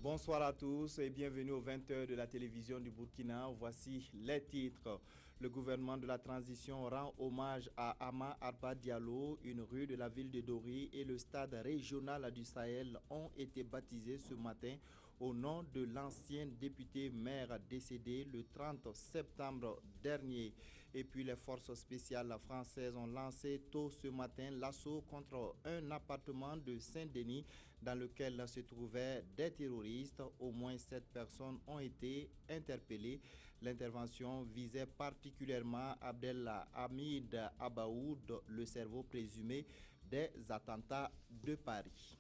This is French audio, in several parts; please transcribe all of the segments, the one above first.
Bonsoir à tous et bienvenue aux 20h de la télévision du Burkina. Voici les titres. Le gouvernement de la transition rend hommage à Ama Arba Diallo. Une rue de la ville de Dori et le stade régional du Sahel ont été baptisés ce matin au nom de l'ancien député maire décédé le 30 septembre dernier. Et puis les forces spéciales françaises ont lancé tôt ce matin l'assaut contre un appartement de Saint-Denis dans lequel se trouvaient des terroristes. Au moins 7 personnes ont été interpellées. L'intervention visait particulièrement Abdelhamid Abaoud, le cerveau présumé des attentats de Paris.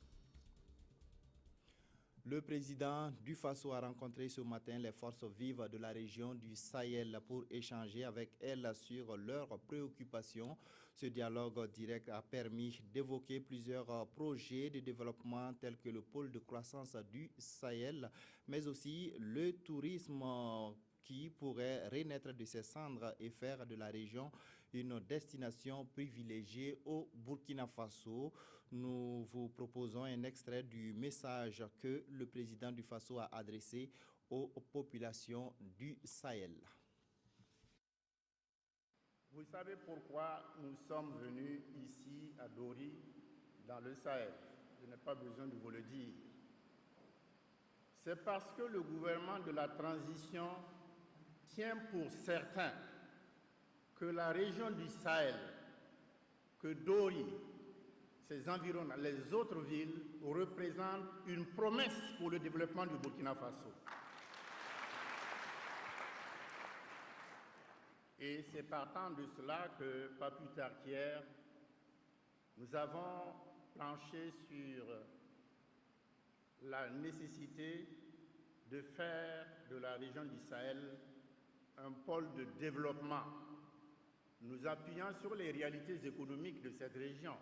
Le président du Faso a rencontré ce matin les forces vives de la région du Sahel pour échanger avec elles sur leurs préoccupations. Ce dialogue direct a permis d'évoquer plusieurs projets de développement tels que le pôle de croissance du Sahel, mais aussi le tourisme qui pourrait renaître de ses cendres et faire de la région une destination privilégiée au Burkina Faso. Nous vous proposons un extrait du message que le président du Faso a adressé aux populations du Sahel. Vous savez pourquoi nous sommes venus ici à Dori, dans le Sahel. Je n'ai pas besoin de vous le dire. C'est parce que le gouvernement de la transition tient pour certain que la région du Sahel, que Dori, ses environs, les autres villes, représentent une promesse pour le développement du Burkina Faso. Et c'est partant de cela que, pas plus tard qu'hier, nous avons planché sur la nécessité de faire de la région du Sahel un pôle de développement, nous appuyant sur les réalités économiques de cette région,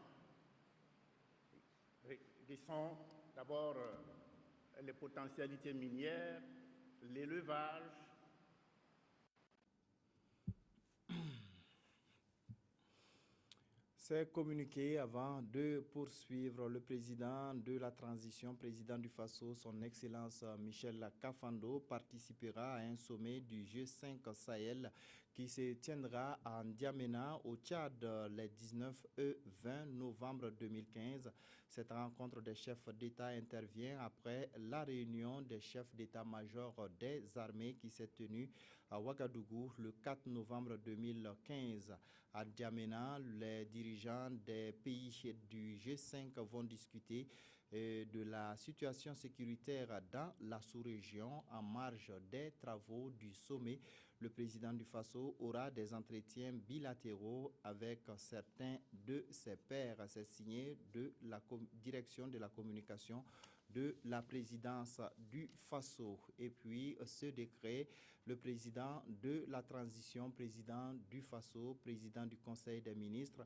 qui sont d'abord les potentialités minières, l'élevage. C'est communiqué avant de poursuivre. Le président de la transition, président du Faso, son Excellence Michel Kafando, participera à un sommet du G5 Sahel qui se tiendra à N'Djamena au Tchad les 19 et 20 novembre 2015. Cette rencontre des chefs d'État intervient après la réunion des chefs d'État-major des armées qui s'est tenue à Ouagadougou le 4 novembre 2015. À N'Djamena, les dirigeants des pays du G5 vont discuter de la situation sécuritaire dans la sous-région en marge des travaux du sommet. Le président du Faso aura des entretiens bilatéraux avec certains de ses pairs. C'est signé de la direction de la communication de la présidence du Faso. Et puis ce décret, le président de la transition, président du Faso, président du Conseil des ministres,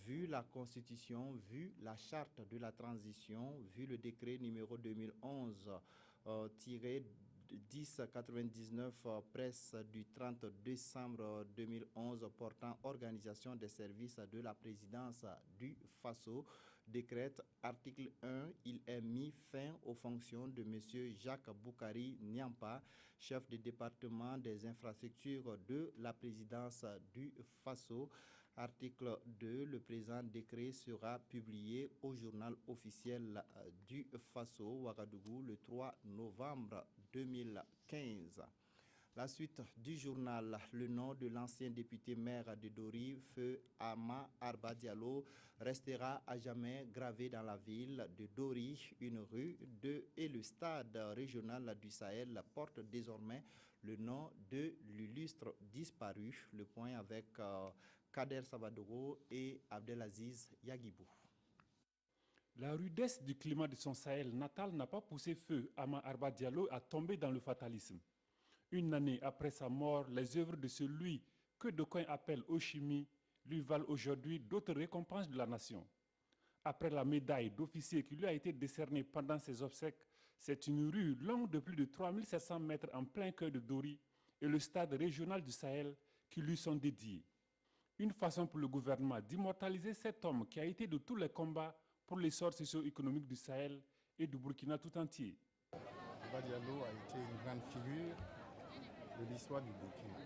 vu la Constitution, vu la charte de la transition, vu le décret numéro 2011-1099 presse du 30 décembre 2011 portant organisation des services de la présidence du Faso, décrète article 1, il est mis fin aux fonctions de M. Jacques Boukari Niampa, chef du département des infrastructures de la présidence du Faso. Article 2, le présent décret sera publié au journal officiel du Faso, Ouagadougou, le 3 novembre 2015. La suite du journal, le nom de l'ancien député maire de Dori, feu Ama Arba Diallo, restera à jamais gravé dans la ville de Dori. Une rue et le stade régional du Sahel portent désormais le nom de l'illustre disparu. Le point avec Kader Sabadogo et Abdelaziz Yagibou. La rudesse du climat de son Sahel natal n'a pas poussé feu Ama Arba Diallo à tomber dans le fatalisme. Une année après sa mort, les œuvres de celui que d'aucuns appellent Oshimi lui valent aujourd'hui d'autres récompenses de la nation. Après la médaille d'officier qui lui a été décernée pendant ses obsèques, c'est une rue longue de plus de 3700 mètres en plein cœur de Dori et le stade régional du Sahel qui lui sont dédiés. Une façon pour le gouvernement d'immortaliser cet homme qui a été de tous les combats pour l'essor socio-économique du Sahel et du Burkina tout entier. Arba Diallo a été une grande figure de l'histoire du Burkina.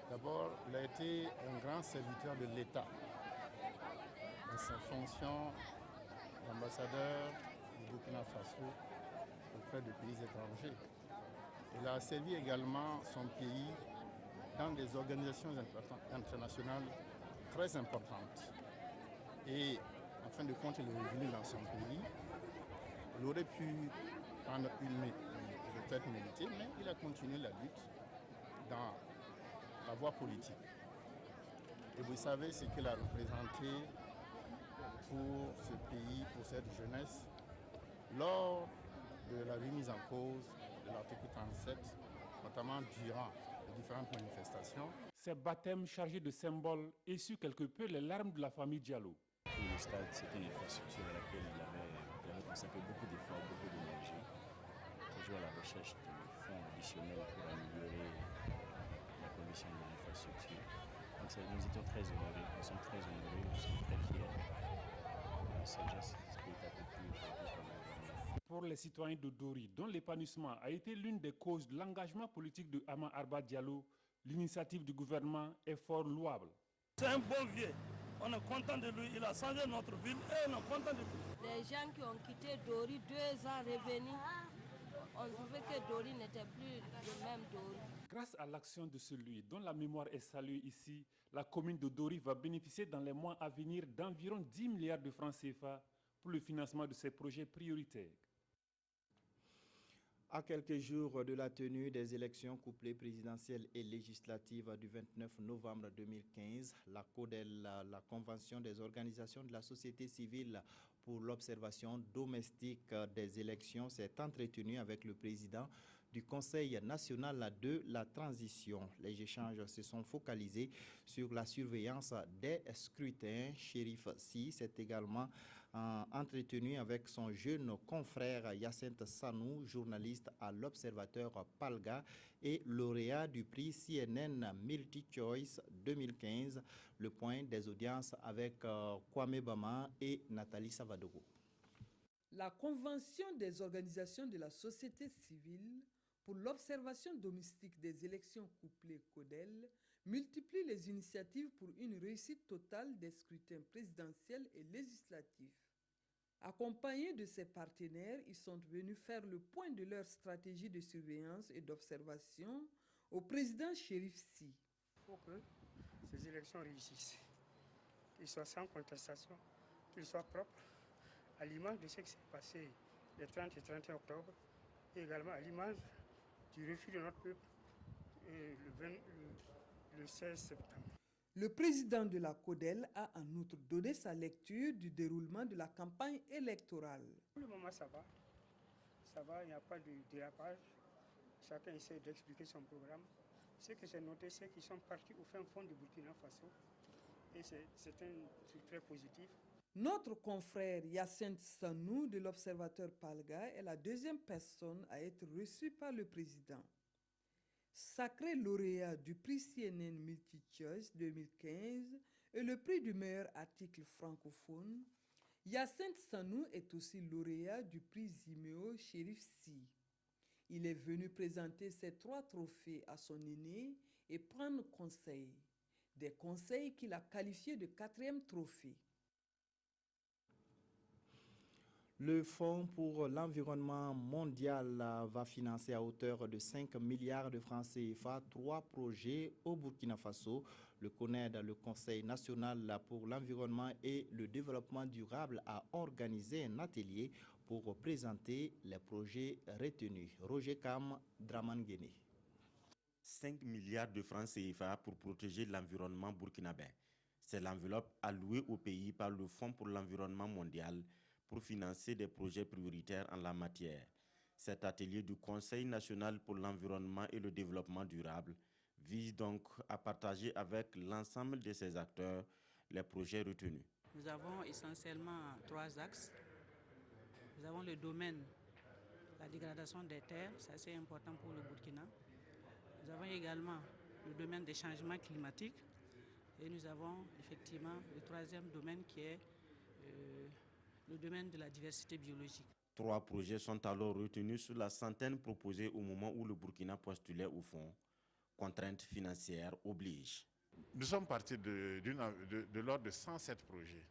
D'abord, il a été un grand serviteur de l'État dans sa fonction d'ambassadeur du Burkina Faso auprès de pays étrangers. Il a servi également son pays dans des organisations internationales très importantes. Et en fin de compte, il est revenu dans son pays. Il aurait pu prendre une retraite militaire, mais il a continué la lutte dans la voie politique. Et vous savez ce qu'il a représenté pour ce pays, pour cette jeunesse, lors de la remise en cause de l'article 37, notamment durant les différentes manifestations. Ces baptêmes chargés de symboles essuient quelque peu les larmes de la famille Diallo. Le stade, c'était une infrastructure à laquelle il avait consacré beaucoup d'efforts, beaucoup d'énergie, toujours à la recherche de fonds additionnels pour améliorer la condition de l'infrastructure. Donc nous étions très honorés, nous sommes très honorés, nous sommes très fiers de ce geste qui est accompli aujourd'hui par le gouvernement. Pour les citoyens de Dori, dont l'épanouissement a été l'une des causes de l'engagement politique de Ama Arba Diallo, l'initiative du gouvernement est fort louable. C'est un bon vieux. On est content de lui, il a changé notre ville et on est content de lui. Les gens qui ont quitté Dori 2 ans revenus, on trouvait que Dori n'était plus le même Dori. Grâce à l'action de celui dont la mémoire est saluée ici, la commune de Dori va bénéficier dans les mois à venir d'environ 10 milliards de francs CFA pour le financement de ses projets prioritaires. À quelques jours de la tenue des élections couplées présidentielles et législatives du 29 novembre 2015, la CODEL, la Convention des organisations de la société civile pour l'observation domestique des élections, s'est entretenue avec le président du Conseil national de la transition. Les échanges se sont focalisés sur la surveillance des scrutins. Chérif Sy s'est également entretenu avec son jeune confrère Hyacinthe Sanou, journaliste à l'Observateur Palga et lauréat du prix CNN Multi-Choice 2015. Le point des audiences avec Kwame Bama et Nathalie Savadogo. La Convention des organisations de la société civile pour l'observation domestique des élections couplées CODEL multiplie les initiatives pour une réussite totale des scrutins présidentiels et législatifs. Accompagnés de ses partenaires, ils sont venus faire le point de leur stratégie de surveillance et d'observation au président Chérif Sy. Il faut que ces élections réussissent, qu'ils soient sans contestation, qu'ils soient propres, à l'image de ce qui s'est passé le 30 et 31 octobre, et également à l'image du refus de notre peuple le 16 septembre. Le président de la CODEL a en outre donné sa lecture du déroulement de la campagne électorale. Pour le moment, ça va, il n'y a pas de dérapage. Chacun essaie d'expliquer son programme. Ce que j'ai noté, c'est qu'ils sont partis au fin fond du Burkina Faso. Et c'est un truc très positif. Notre confrère Hyacinthe Sanou de l'Observateur Palga est la deuxième personne à être reçue par le président. Sacré lauréat du prix CNN Multi-Choice 2015 et le prix du meilleur article francophone, Hyacinthe Sanou est aussi lauréat du prix Zimeo Chérif Sy. Il est venu présenter ses 3 trophées à son aîné et prendre conseil. Des conseils qu'il a qualifiés de 4e trophée. Le Fonds pour l'environnement mondial va financer à hauteur de 5 milliards de francs CFA 3 projets au Burkina Faso. Le CONED, le Conseil national pour l'environnement et le développement durable, a organisé un atelier pour présenter les projets retenus. Roger Kam, Draman Guéné. 5 milliards de francs CFA pour protéger l'environnement burkinabé. C'est l'enveloppe allouée au pays par le Fonds pour l'environnement mondial pour financer des projets prioritaires en la matière. Cet atelier du Conseil national pour l'environnement et le développement durable vise donc à partager avec l'ensemble de ces acteurs les projets retenus. Nous avons essentiellement 3 axes. Nous avons le domaine de la dégradation des terres, c'est assez important pour le Burkina. Nous avons également le domaine des changements climatiques et nous avons effectivement le 3e domaine qui est le domaine de la diversité biologique. 3 projets sont alors retenus sur la centaine proposée au moment où le Burkina postulait au fonds. Contraintes financières obligent. Nous sommes partis de l'ordre de 107 projets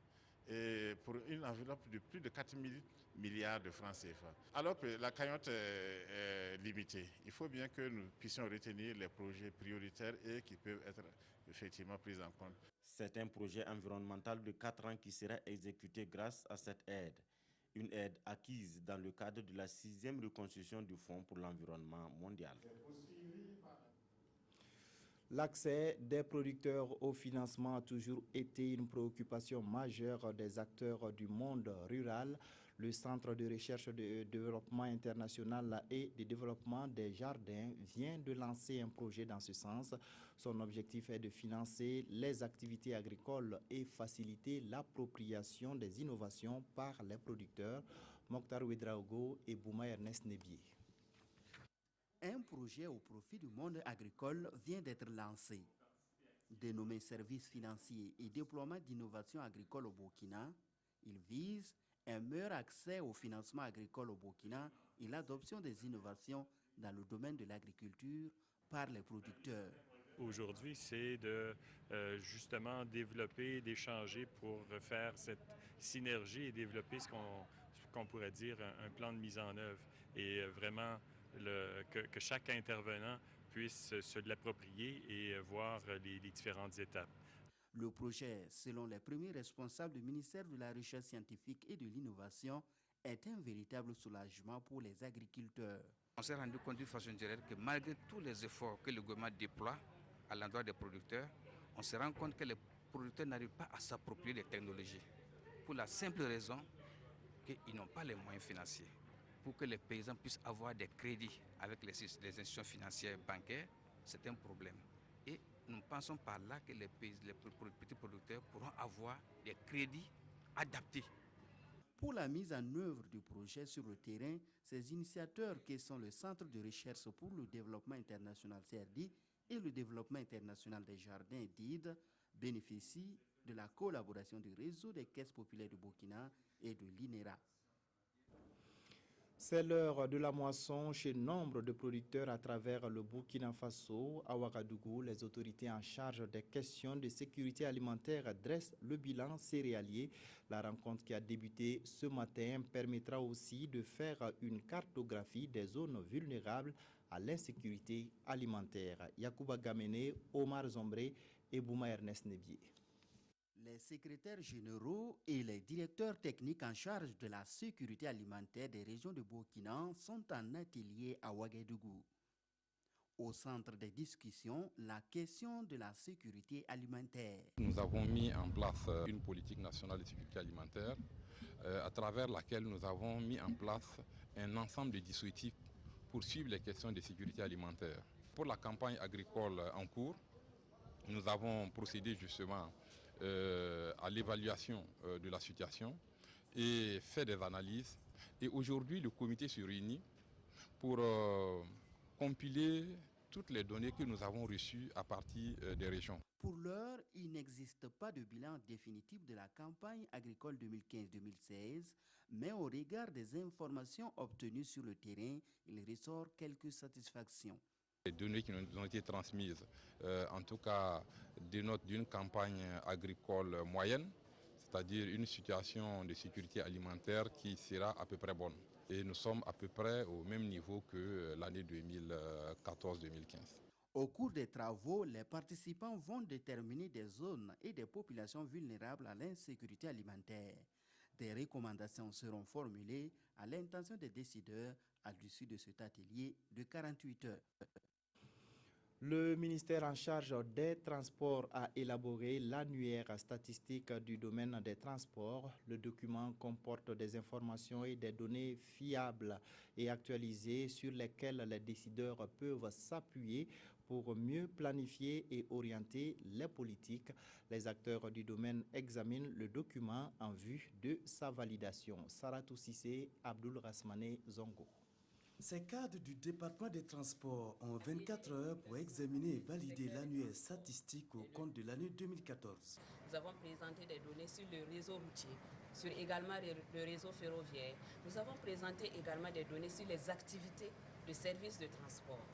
et pour une enveloppe de plus de 4 000 milliards de francs CFA. Alors que la cagnotte est limitée, il faut bien que nous puissions retenir les projets prioritaires et qui peuvent être effectivement pris en compte. C'est un projet environnemental de 4 ans qui sera exécuté grâce à cette aide. Une aide acquise dans le cadre de la 6e reconstruction du Fonds pour l'environnement mondial. L'accès des producteurs au financement a toujours été une préoccupation majeure des acteurs du monde rural. Le Centre de recherche de développement international et de développement des jardins vient de lancer un projet dans ce sens. Son objectif est de financer les activités agricoles et faciliter l'appropriation des innovations par les producteurs. Mokhtar Ouedraogo et Bouma Ernest Nebié. Un projet au profit du monde agricole vient d'être lancé. Dénommé Services financiers et déploiement d'innovation agricole au Burkina, il vise un meilleur accès au financement agricole au Burkina et l'adoption des innovations dans le domaine de l'agriculture par les producteurs. Aujourd'hui, c'est de justement développer, d'échanger pour faire cette synergie et développer ce qu'on pourrait dire un plan de mise en œuvre et vraiment que chaque intervenant puisse se l'approprier et voir les différentes étapes. Le projet, selon les premiers responsables du ministère de la Recherche scientifique et de l'Innovation, est un véritable soulagement pour les agriculteurs. On s'est rendu compte d'une façon générale que malgré tous les efforts que le gouvernement déploie à l'endroit des producteurs, on se rend compte que les producteurs n'arrivent pas à s'approprier les technologies. Pour la simple raison qu'ils n'ont pas les moyens financiers. Pour que les paysans puissent avoir des crédits avec les institutions financières bancaires, c'est un problème. Et nous pensons par là que les petits producteurs pourront avoir des crédits adaptés. Pour la mise en œuvre du projet sur le terrain, ces initiateurs qui sont le Centre de recherche pour le développement international CRD et le développement international des jardins DID bénéficient de la collaboration du réseau des caisses populaires du Burkina et de l'INERA. C'est l'heure de la moisson chez nombre de producteurs à travers le Burkina Faso. À Ouagadougou, les autorités en charge des questions de sécurité alimentaire dressent le bilan céréalier. La rencontre qui a débuté ce matin permettra aussi de faire une cartographie des zones vulnérables à l'insécurité alimentaire. Yacouba Gamene, Omar Zombré et Bouma Ernest Nebié. Les secrétaires généraux et les directeurs techniques en charge de la sécurité alimentaire des régions de Burkina sont en atelier à Ouagadougou. Au centre des discussions, la question de la sécurité alimentaire. Nous avons mis en place une politique nationale de sécurité alimentaire à travers laquelle nous avons mis en place un ensemble de dispositifs pour suivre les questions de sécurité alimentaire. Pour la campagne agricole en cours, nous avons procédé justement à l'évaluation de la situation et fait des analyses. Et aujourd'hui, le comité se réunit pour compiler toutes les données que nous avons reçues à partir des régions. Pour l'heure, il n'existe pas de bilan définitif de la campagne agricole 2015-2016, mais au regard des informations obtenues sur le terrain, il ressort quelques satisfactions. Les données qui nous ont été transmises, en tout cas, dénotent d'une campagne agricole moyenne, c'est-à-dire une situation de sécurité alimentaire qui sera à peu près bonne. Et nous sommes à peu près au même niveau que l'année 2014-2015. Au cours des travaux, les participants vont déterminer des zones et des populations vulnérables à l'insécurité alimentaire. Des recommandations seront formulées à l'intention des décideurs à l'issue de cet atelier de 48 heures. Le ministère en charge des Transports a élaboré l'annuaire statistique du domaine des transports. Le document comporte des informations et des données fiables et actualisées sur lesquelles les décideurs peuvent s'appuyer pour mieux planifier et orienter les politiques. Les acteurs du domaine examinent le document en vue de sa validation. Saratou Sissé, Abdul Rasmane Zongo. Ces cadres du département des transports ont 24 heures pour examiner et valider l'annuaire statistique au compte de l'année 2014. Nous avons présenté des données sur le réseau routier, sur également le réseau ferroviaire. Nous avons présenté également des données sur les activités de services de transport.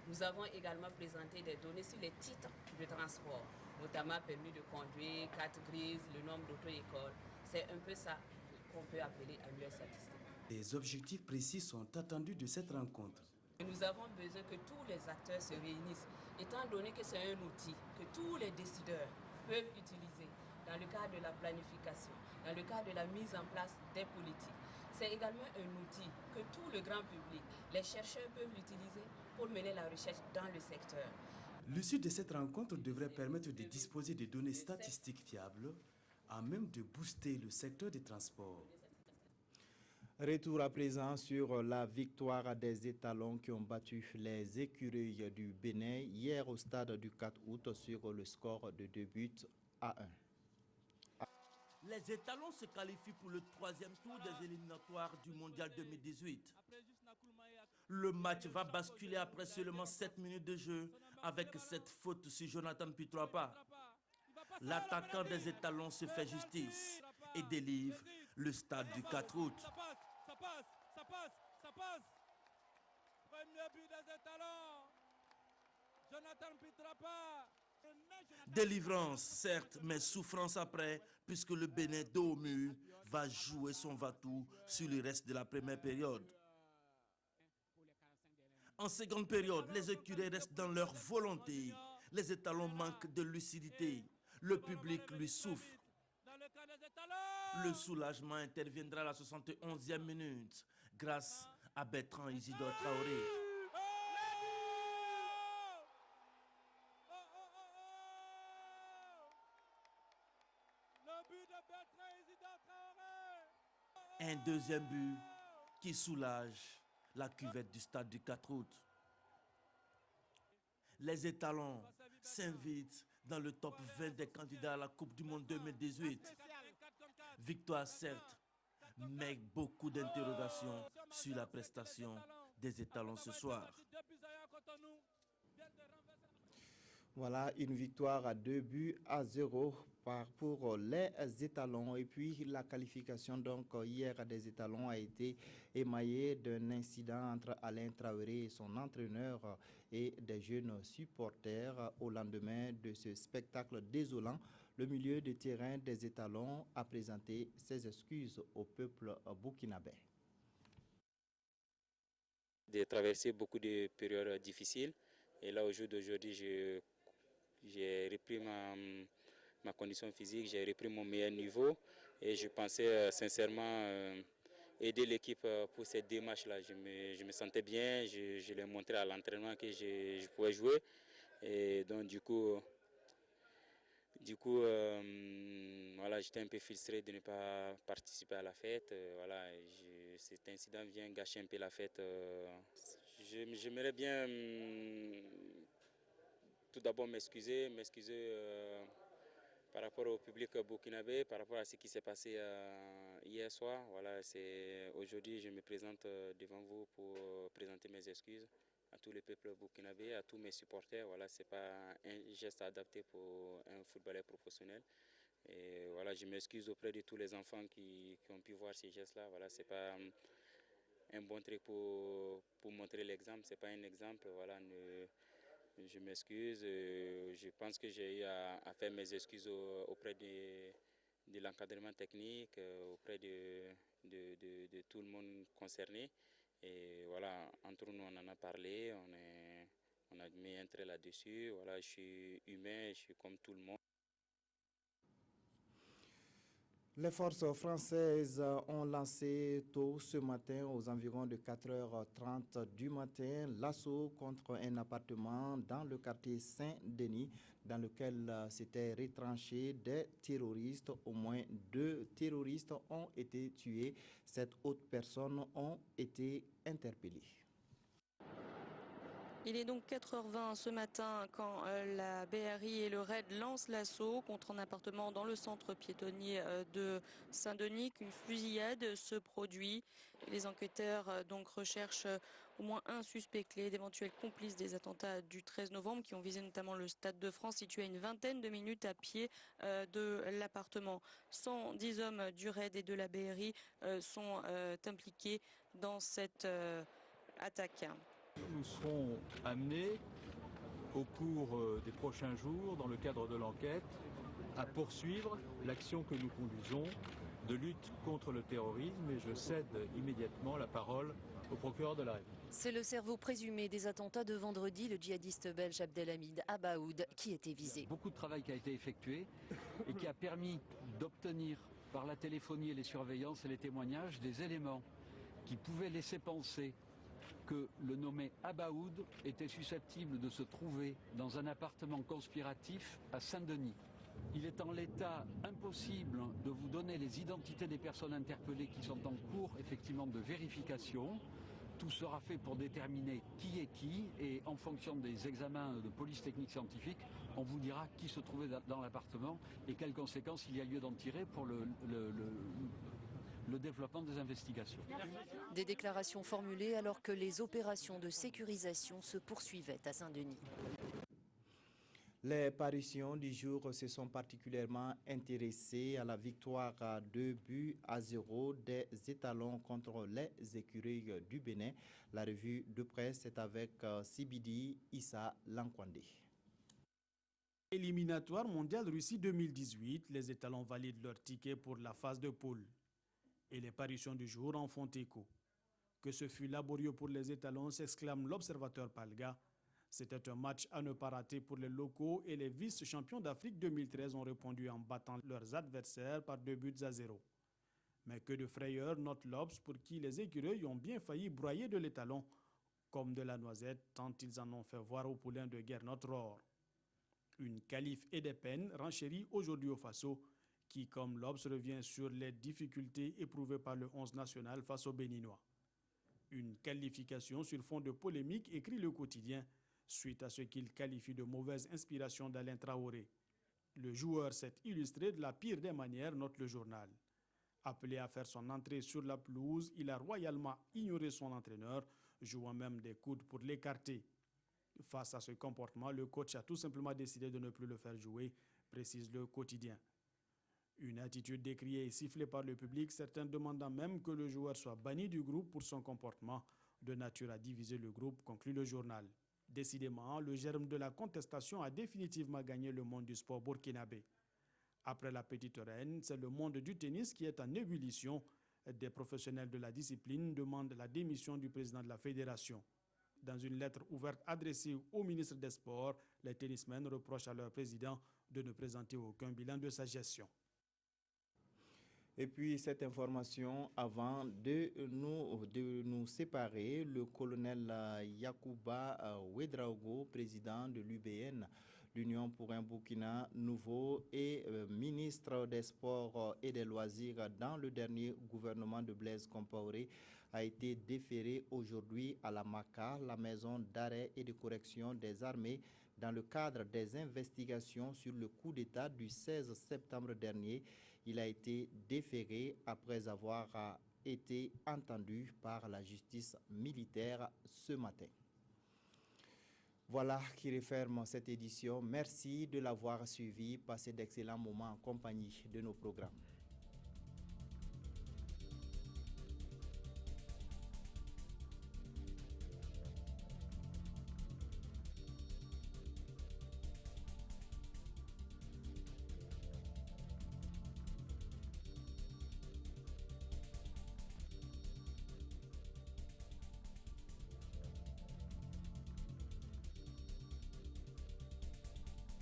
Nous avons également présenté des données sur les titres de transport, notamment permis de conduire, carte grise, le nombre d'auto-écoles. C'est un peu ça qu'on peut appeler annuel statistique. Des objectifs précis sont attendus de cette rencontre. Nous avons besoin que tous les acteurs se réunissent, étant donné que c'est un outil que tous les décideurs peuvent utiliser dans le cadre de la planification, dans le cadre de la mise en place des politiques. C'est également un outil que tout le grand public, les chercheurs peuvent l'utiliser pour mener la recherche dans le secteur. L'issue de cette rencontre devrait permettre de disposer de données statistiques fiables, à même de booster le secteur des transports. Retour à présent sur la victoire des étalons qui ont battu les écureuils du Bénin hier au stade du 4 août sur le score de 2-1. Les étalons se qualifient pour le 3e tour des éliminatoires du Mondial 2018. Le match va basculer après seulement 7 minutes de jeu avec cette faute sur Jonathan Pitrapa. L'attaquant des étalons se fait justice et délivre le stade du 4 août. Ça passe. Premier but des étalons. Jonathan Pitrapa. Délivrance, certes, mais souffrance après, puisque le Bénin dos au mur va jouer son va-tout sur le reste de la première période. En seconde période, les écureuils restent dans leur volonté. Les étalons manquent de lucidité. Le public lui souffre. Le soulagement interviendra à la 71e minute grâce à Bertrand Isidore Traoré. Un deuxième but qui soulage la cuvette du stade du 4 août. Les étalons s'invitent dans le top 20 des candidats à la Coupe du Monde 2018. Victoire certes, mais beaucoup d'interrogations sur la prestation des étalons ce soir. Voilà une victoire à 2-0 pour les étalons. Et puis la qualification donc hier des étalons a été émaillée d'un incident entre Alain Traoré et son entraîneur et des jeunes supporters. Au lendemain de ce spectacle désolant, le milieu de terrain des étalons a présenté ses excuses au peuple burkinabé. De traverser beaucoup de périodes difficiles et là au jour d'aujourd'hui j'ai repris ma condition physique, j'ai repris mon meilleur niveau et je pensais sincèrement aider l'équipe pour cette démarche-là. Je me sentais bien, je l'ai montré à l'entraînement que je pouvais jouer et donc du coup voilà, j'étais un peu frustré de ne pas participer à la fête. Voilà, cet incident vient gâcher un peu la fête. J'aimerais bien tout d'abord m'excuser par rapport au public burkinabé, par rapport à ce qui s'est passé hier soir. Voilà, aujourd'hui, je me présente devant vous pour présenter mes excuses à tous les peuples burkinabés, à tous mes supporters. Voilà, c'est pas un geste adapté pour un footballeur professionnel. Et voilà, je m'excuse auprès de tous les enfants qui ont pu voir ces gestes-là. Voilà, c'est pas un bon truc pour montrer l'exemple. C'est pas un exemple. Voilà, je m'excuse. Je pense que j'ai eu à faire mes excuses auprès de l'encadrement technique, auprès de tout le monde concerné. Et voilà, entre nous, on en a parlé, on a mis un trait là-dessus. Voilà, je suis humain, je suis comme tout le monde. Les forces françaises ont lancé tôt ce matin, aux environs de 4h30 du matin, l'assaut contre un appartement dans le quartier Saint-Denis, dans lequel s'étaient retranchés des terroristes. Au moins 2 terroristes ont été tués. 7 autres personnes ont été interpellées. Il est donc 4h20 ce matin quand la BRI et le RAID lancent l'assaut contre un appartement dans le centre piétonnier de Saint-Denis. Qu'une fusillade se produit. Les enquêteurs donc recherchent au moins un suspect clé, d'éventuels complices des attentats du 13 novembre qui ont visé notamment le Stade de France situé à une vingtaine de minutes à pied de l'appartement. 110 hommes du RAID et de la BRI sont impliqués dans cette attaque. Nous serons amenés au cours des prochains jours, dans le cadre de l'enquête, à poursuivre l'action que nous conduisons de lutte contre le terrorisme et je cède immédiatement la parole au procureur de la République. C'est le cerveau présumé des attentats de vendredi, le djihadiste belge Abdelhamid Abaoud, qui était visé. Beaucoup de travail qui a été effectué et qui a permis d'obtenir par la téléphonie et les surveillances et les témoignages des éléments qui pouvaient laisser penser que le nommé Abaoud était susceptible de se trouver dans un appartement conspiratif à Saint-Denis. Il est en l'état impossible de vous donner les identités des personnes interpellées qui sont en cours effectivement de vérification. Tout sera fait pour déterminer qui est qui et en fonction des examens de police technique scientifique, on vous dira qui se trouvait dans l'appartement et quelles conséquences il y a lieu d'en tirer pour le développement des investigations. Des déclarations formulées alors que les opérations de sécurisation se poursuivaient à Saint-Denis. Les parutions du jour se sont particulièrement intéressées à la victoire à 2-0 des étalons contre les écuries du Bénin. La revue de presse est avec Sibidi Issa Lankwandé. Éliminatoire mondial Russie 2018, les étalons valident leur ticket pour la phase de poule. Et les parutions du jour en font écho. Que ce fut laborieux pour les étalons, s'exclame l'observateur Palga. C'était un match à ne pas rater pour les locaux et les vice-champions d'Afrique 2013 ont répondu en battant leurs adversaires par 2-0. Mais que de frayeur note l'Obs pour qui les écureuils ont bien failli broyer de l'étalon, comme de la noisette, tant ils en ont fait voir au poulain de Gernot Rohr. Une qualif et des peines renchérit aujourd'hui au Faso, qui, comme l'Obs, revient sur les difficultés éprouvées par le 11 national face aux Béninois. Une qualification sur fond de polémique, écrit le quotidien, suite à ce qu'il qualifie de mauvaise inspiration d'Alain Traoré. Le joueur s'est illustré de la pire des manières, note le journal. Appelé à faire son entrée sur la pelouse, il a royalement ignoré son entraîneur, jouant même des coudes pour l'écarter. Face à ce comportement, le coach a tout simplement décidé de ne plus le faire jouer, précise le quotidien. Une attitude décriée et sifflée par le public, certains demandant même que le joueur soit banni du groupe pour son comportement, de nature à diviser le groupe, conclut le journal. Décidément, le germe de la contestation a définitivement gagné le monde du sport burkinabé. Après la petite reine, c'est le monde du tennis qui est en ébullition. Des professionnels de la discipline demandent la démission du président de la fédération. Dans une lettre ouverte adressée au ministre des Sports, les tennismen reprochent à leur président de ne présenter aucun bilan de sa gestion. Et puis cette information, avant de nous séparer, le colonel Yacouba Ouedraogo, président de l'UBN, l'Union pour un Burkina nouveau et ministre des Sports et des Loisirs dans le dernier gouvernement de Blaise Compaoré, a été déféré aujourd'hui à la MACA, la maison d'arrêt et de correction des armées, dans le cadre des investigations sur le coup d'État du 16 septembre dernier. Il a été déféré après avoir été entendu par la justice militaire ce matin. Voilà qui referme cette édition. Merci de l'avoir suivi. Passez d'excellents moments en compagnie de nos programmes.